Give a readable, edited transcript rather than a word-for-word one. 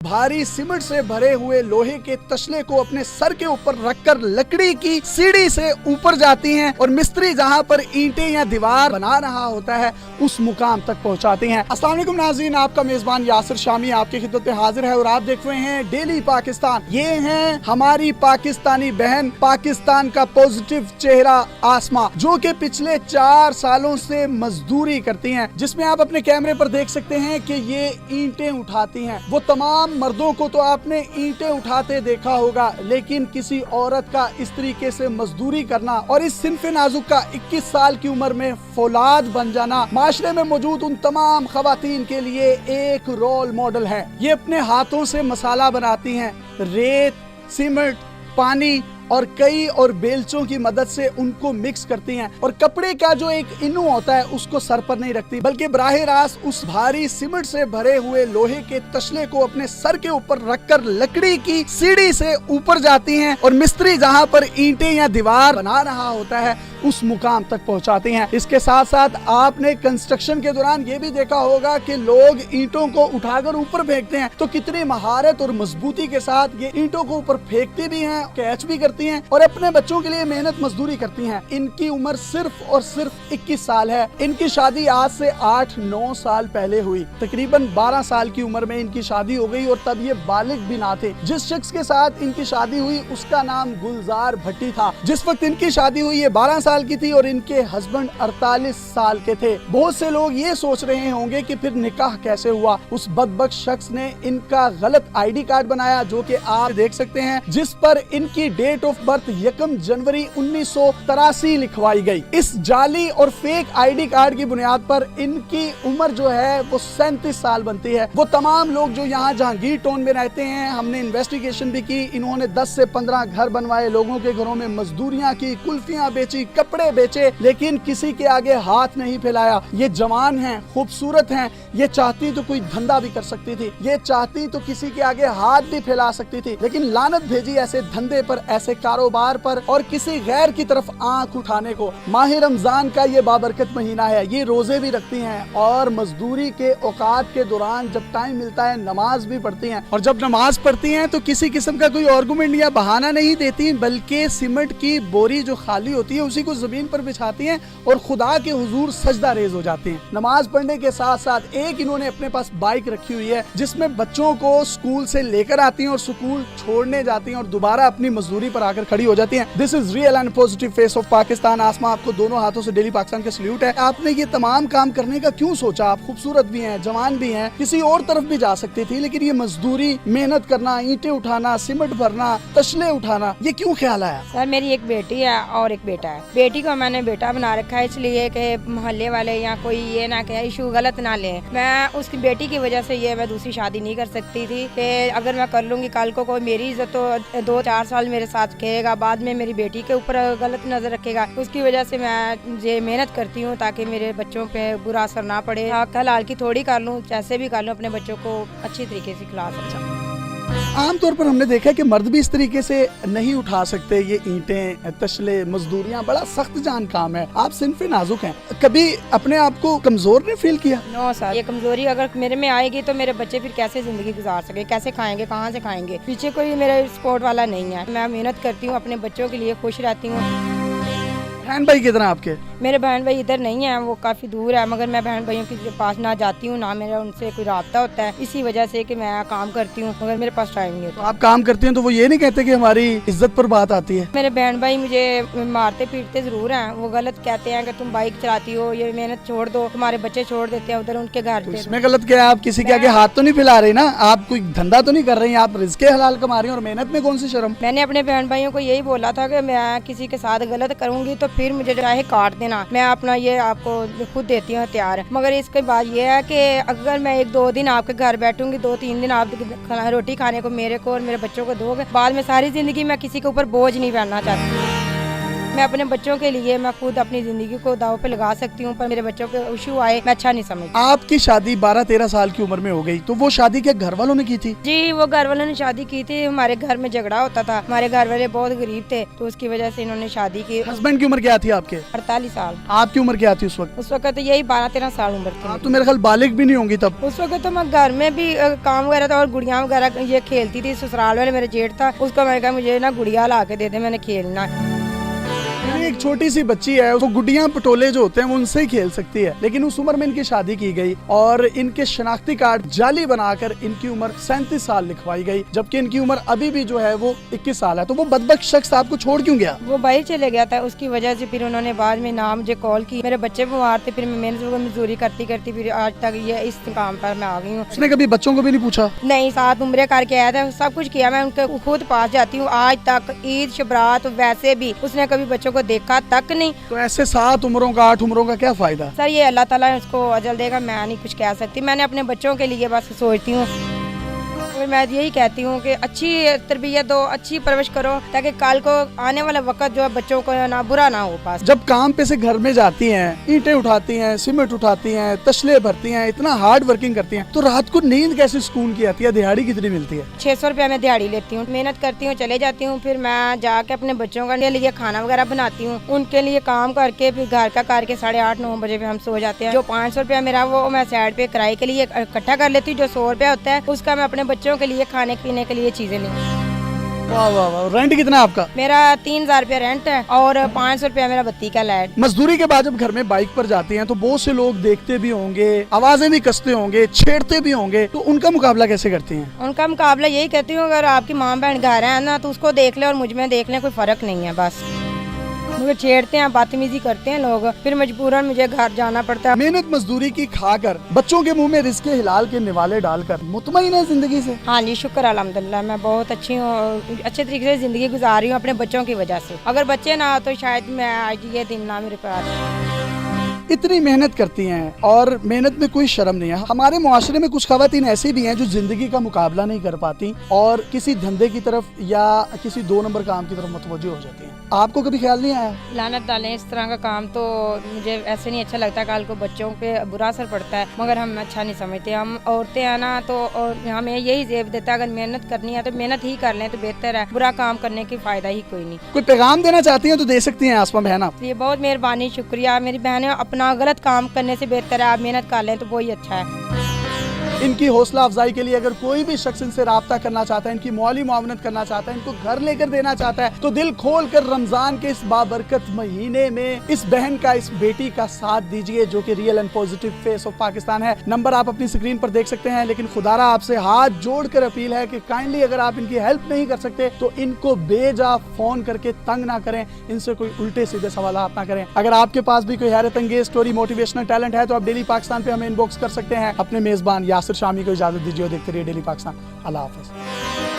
भारी सीमेंट से भरे हुए लोहे के तसले को अपने सर के ऊपर रखकर लकड़ी की सीढ़ी से ऊपर जाती हैं और मिस्त्री जहां पर ईंटें या दीवार बना रहा होता है उस मुकाम तक पहुंचाती हैं। अस्सलाम वालेकुम नाज़रीन, आपका मेजबान यासिर शामी आपकी खिदमत में हाजिर है और आप देख रहे हैं डेली पाकिस्तान। ये हैं हमारी पाकिस्तानी बहन, पाकिस्तान का पॉजिटिव चेहरा आसमा, जो कि पिछले 4 सालों से मजदूरी करती हैं, जिसमें आप अपने कैमरे पर देख सकते हैं कि ये ईंटें उठाती हैं। वो तमाम मर्दों को तो आपने ईंटें उठाते देखा होगा, लेकिन किसी औरत का इस तरीके से मजदूरी करना और इस सिन्फ़े नाजुक का 21 साल की उम्र में फौलाद बन जाना माशरे में मौजूद उन तमाम खवातीन के लिए एक रोल मॉडल है। ये अपने हाथों से मसाला बनाती हैं, रेत, सीमेंट, पानी और कई और बेलचों की मदद से उनको मिक्स करती हैं और कपड़े का जो एक इनू होता है उसको सर पर नहीं रखती, बल्कि बराह रास्त उस भारी सीमेंट से भरे हुए लोहे के तसले को अपने सर के ऊपर रखकर लकड़ी की सीढ़ी से ऊपर जाती हैं और मिस्त्री जहां पर ईंटें या दीवार बना रहा होता है उस मुकाम तक पहुंचाती हैं। इसके साथ साथ आपने कंस्ट्रक्शन के दौरान ये भी देखा होगा कि लोग ईंटों को उठाकर ऊपर फेंकते हैं, तो कितनी महारत और मजबूती के साथ ये ईंटों को ऊपर फेंकती भी हैं, कैच भी करती हैं और अपने बच्चों के लिए मेहनत मजदूरी करती हैं। इनकी उम्र सिर्फ और सिर्फ 21 साल है। इनकी शादी आज से 8-9 साल पहले हुई। तकरीबन 12 साल की उम्र में इनकी शादी हो गई और तब ये बालिग भी ना थे। जिस शख्स के साथ इनकी शादी हुई उसका नाम गुलजार भट्टी था। जिस वक्त इनकी शादी हुई ये 12 साल की थी और इनके हस्बैंड 48 साल के थे। बहुत से लोग ये सोच रहे होंगे कि फिर निकाह कैसे हुआ। उस बदबख्त शख्स ने इनका गलत ID कार्ड बनाया, जो कि आप देख सकते हैं, जिस पर इनकी डेट ऑफ बर्थ 1 जनवरी 1983 लिखवाई गई। इस जाली और फेक ID कार्ड की बुनियाद पर इनकी उम्र जो है वो 37 साल बनती है। वो तमाम लोग जो यहाँ जहांगीर टाउन में रहते हैं, हमने इन्वेस्टिगेशन भी की, इन्होंने 10 से 15 घर बनवाए, लोगों के घरों में मजदूरियां की, कुल्फियां बेची, कपड़े बेचे, लेकिन किसी के आगे हाथ नहीं फैलाया। ये जवान हैं, खूबसूरत हैं, ये चाहती तो कोई धंधा भी कर सकती थी, ये चाहती तो किसी के आगे हाथ भी फैला सकती थी, लेकिन लानत भेजी ऐसे धंधे पर, ऐसे कारोबार पर और किसी गैर की तरफ आंख उठाने को। माह रमजान का ये बाबरकत महीना है, ये रोजे भी रखती हैं और मजदूरी के औकात के दौरान जब टाइम मिलता है नमाज भी पढ़ती हैं। और जब नमाज पढ़ती हैं तो किसी किस्म का कोई आर्गुमेंट या बहाना नहीं देती, बल्कि सीमेंट की बोरी जो खाली होती है उसी को जमीन पर बिछाती हैं और खुदा के हुजूर सजदा रेज हो जाती हैं। नमाज पढ़ने के साथ साथ एक इन्होंने अपने पास बाइक रखी हुई है, जिसमें बच्चों को स्कूल से लेकर आती हैं और स्कूल छोड़ने जाती हैं और दोबारा अपनी मजदूरी पर आकर खड़ी हो जाती हैं। This is real and positive face of Pakistan. Asma, आपको दोनों हाथों से डेली पाकिस्तान का सल्यूट है। आपने ये तमाम काम करने का क्यों सोचा? आप खूबसूरत भी हैं, जवान भी हैं, किसी और तरफ भी जा सकती थी, लेकिन ये मजदूरी, मेहनत करना, ईंटें उठाना, सीमेंट भरना, तसले उठाना, ये क्यों ख्याल आया? सर, मेरी एक बेटी है और एक बेटा है। बेटी को मैंने बेटा बना रखा है इसलिए कि मोहल्ले वाले या कोई ये ना कहे, इशू गलत ना ले। मैं उसकी बेटी की वजह से ये मैं दूसरी शादी नहीं कर सकती थी कि अगर मैं कर लूंगी कल को कोई मेरी इज्जत तो 2-4 साल मेरे साथ खेगा, बाद में मेरी बेटी के ऊपर गलत नजर रखेगा। उसकी वजह से मैं ये मेहनत करती हूँ ताकि मेरे बच्चों पे बुरा असर ना पड़े। कल हाल की थोड़ी कर लूँ, जैसे भी कर लूँ, अपने बच्चों को अच्छी तरीके से खिला सकता। आमतौर पर हमने देखा है कि मर्द भी इस तरीके से नहीं उठा सकते ये ईंटें, तसले, मजदूरियां, बड़ा सख्त जान काम है। आप सिन्फ़े नाजुक हैं, कभी अपने आप को कमजोर नहीं फील किया? नो सर, ये कमजोरी अगर मेरे में आएगी तो मेरे बच्चे फिर कैसे जिंदगी गुजार सके, कैसे खाएंगे, कहाँ से खाएंगे? पीछे कोई मेरे सपोर्ट वाला नहीं है। मैं मेहनत करती हूँ, अपने बच्चों के लिए खुश रहती हूँ। बहन भाई कितना आपके? मेरे बहन भाई इधर नहीं है, वो काफ़ी दूर है, मगर मैं बहन भाइयों के पास ना जाती हूँ, ना मेरा उनसे कोई राब्ता होता है, इसी वजह से कि मैं काम करती हूँ, मगर मेरे पास टाइम नहीं होता। तो आप काम करती हैं तो वो ये नहीं कहते कि हमारी इज्जत पर बात आती है? मेरे बहन भाई मुझे मारते पीटते जरूर हैं। वो गलत कहते हैं कि तुम बाइक चलाती हो, ये मेहनत छोड़ दो, तुम्हारे बच्चे छोड़ देते हैं उधर उनके घर पे। इसमें गलत क्या है? आप किसी के आगे हाथ तो नहीं फैला रही ना, आप कोई धंधा तो नहीं कर रही, आप रिज़्क़े हलाल कमा रही हैं और मेहनत में कौन सी शर्म? मैंने अपने बहन भाइयों को यही बोला था कि मैं किसी के साथ गलत करूंगी तो फिर मुझे चाहे काट देना, मैं अपना ये आपको खुद देती हूँ तैयार। मगर इसके बाद ये है कि अगर मैं 1-2 दिन आपके घर बैठूंगी, 2-3 दिन आप रोटी खाने को मेरे को और मेरे बच्चों को दोगे, बाद में सारी जिंदगी मैं किसी के ऊपर बोझ नहीं बनना चाहती। मैं अपने बच्चों के लिए मैं खुद अपनी जिंदगी को दाव पे लगा सकती हूँ, पर मेरे बच्चों के इशू आए मैं अच्छा नहीं समझती। आपकी शादी 12-13 साल की उम्र में हो गई, तो वो शादी क्या घर वालों ने की थी? जी, वो घर वालों ने शादी की थी। हमारे घर में झगड़ा होता था, हमारे घर वाले बहुत गरीब थे, तो उसकी वजह से इन्होंने शादी की। हस्बैंड की उम्र क्या थी आपके? 48 साल। आपकी उम्र क्या थी उस वक्त? उस वक्त यही 12-13 साल उम्र थी। आप तो मेरे ख्याल बालिग भी नहीं होंगी तब। उस वक्त तो मैं घर में भी काम वगैरह था और गुड़िया वगैरह ये खेलती थी। ससुराल वाले मेरे जेठ था, उसको मैंने कहा मुझे ना गुड़िया ला के दे दे, मैंने खेलना। एक छोटी सी बच्ची है, वो गुड्डियां पटोले जो होते हैं वो उनसे ही खेल सकती है, लेकिन उस उम्र में इनकी शादी की गई और इनके शनाख्ती कार्ड जाली बनाकर इनकी उम्र 37 साल लिखवाई गई, जबकि इनकी उम्र अभी भी जो है वो 21 साल है। तो वो बदबख्त शख्स आपको छोड़ क्यों गया? वो बाहर चले गया था, उसकी वजह से फिर उन्होंने बाद में ना मुझे कॉल की। मेरे बच्चे बीमार थे, फिर मैं मेहनत मजदूरी करती करती फिर आज तक ये इस काम पर मैं आ गई हूँ। उसने कभी बच्चों को भी नहीं पूछा? नहीं, साथ उम्रे करके आया था, सब कुछ किया। मैं उनके खुद पास जाती हूँ आज तक, ईद शबरात वैसे भी उसने कभी बच्चों को देखा तक नहीं। तो ऐसे 7 उम्रों का 8 उम्रों का क्या फायदा? सर ये अल्लाह ताला उसको अजल देगा, मैं नहीं कुछ कह सकती। मैंने अपने बच्चों के लिए बस सोचती हूँ, मैं यही कहती हूँ कि अच्छी तरबियत दो, अच्छी परवरिश करो, ताकि कल को आने वाला वक्त जो है बच्चों को ना बुरा ना हो पास। जब काम पे से घर में जाती हैं, ईंटें उठाती हैं, सीमेंट उठाती हैं, तसले भरती हैं, इतना हार्ड वर्किंग करती हैं, तो रात को नींद कैसे सुकून की आती है? दिहाड़ी कितनी मिलती है? 600 रुपया मैं दिहाड़ी लेती हूँ। मेहनत करती हूँ, चले जाती हूँ, फिर मैं जाके अपने बच्चों के लिए खाना वगैरह बनाती हूँ, उनके लिए काम करके फिर घर का करके 8:30-9 बजे पे हम सो जाते हैं। जो 500 रुपया मेरा वो मैं साइड पे किराए के लिए इकट्ठा कर लेती हूँ। जो 100 रुपया होता है उसका मैं अपने बच्चों के लिए खाने पीने के लिए चीजें ले। वाह वाह वाह। रेंट कितना है आपका? मेरा 3000 रुपया रेंट है और 500 रुपया मेरा बत्ती का लाइट। मजदूरी के बाद जब घर में बाइक पर जाती हैं तो बहुत से लोग देखते भी होंगे, आवाजें भी कसते होंगे, छेड़ते भी होंगे, तो उनका मुकाबला कैसे करती हैं? उनका मुकाबला यही कहती हूँ, अगर आपकी माँ बहन घर है ना तो उसको देख ले और मुझ में देख ले, कोई फर्क नहीं है। बस मुझे छेड़ते हैं, बदतमीजी करते हैं लोग, फिर मजबूरन मुझे घर जाना पड़ता है। मेहनत मजदूरी की खाकर बच्चों के मुंह में रिज़्क़े हिलाल के निवाले डालकर मुतमईन है जिंदगी से? हाँ जी, शुक्र अल्हम्दुलिल्लाह, मैं बहुत अच्छी हूँ, अच्छे तरीके से जिंदगी गुजार रही हूँ अपने बच्चों की वजह से। अगर बच्चे ना तो शायद मैं आज ये दिन ना मेरे पास। इतनी मेहनत करती हैं और मेहनत में कोई शर्म नहीं है। हमारे मुआशरे में कुछ खवातीन ऐसी भी हैं जो जिंदगी का मुकाबला नहीं कर पाती और किसी धंधे की तरफ या किसी 2 नंबर काम की तरफ मुतवज्जो हो जाती हैं। आपको कभी ख्याल नहीं आया? लानत डालें, इस तरह का काम तो मुझे ऐसे नहीं अच्छा लगता। कल को बच्चों पे बुरा असर पड़ता है, मगर हम अच्छा नहीं समझते। हम औरतें हैं ना, तो हमें यही जेब देता है, अगर मेहनत करनी है तो मेहनत ही कर लें तो बेहतर है, बुरा काम करने की फायदा ही कोई नहीं। कोई पैगाम देना चाहती हैं तो दे सकती हैं आसमा बहन आप। ये बहुत मेहरबानी, शुक्रिया। मेरी बहनें, अपना गलत काम करने से बेहतर है आप मेहनत कर लें तो वही अच्छा है। इनकी हौसला अफजाई के लिए अगर कोई भी शख्स इनसे राब्ता करना चाहता है, इनकी मौली मुआवनत करना चाहता है, इनको घर लेकर देना चाहता है, तो दिल खोल कर रमजान के इस बाबरकत महीने में इस बहन का, इस बेटी का साथ दीजिए, जो कि real and positive face of Pakistan है। नंबर आप अपनी स्क्रीन पर देख सकते हैं, लेकिन खुदारा आपसे हाथ जोड़कर अपील है कि काइंडली अगर आप इनकी हेल्प नहीं कर सकते तो इनको बेजा फोन करके तंग ना करें, इनसे कोई उल्टे सीधे सवाल ना करें। अगर आपके पास भी कोई हैरत अंगेज स्टोरी, मोटिवेशनल टैलेंट है तो आप डेली पाकिस्तान पे हमें इनबॉक्स कर सकते हैं। अपने मेजबान यासिर शामी को इजाजत दीजिए। देखते रहिए डेली पाकिस्तान। अल्लाह हाफिज।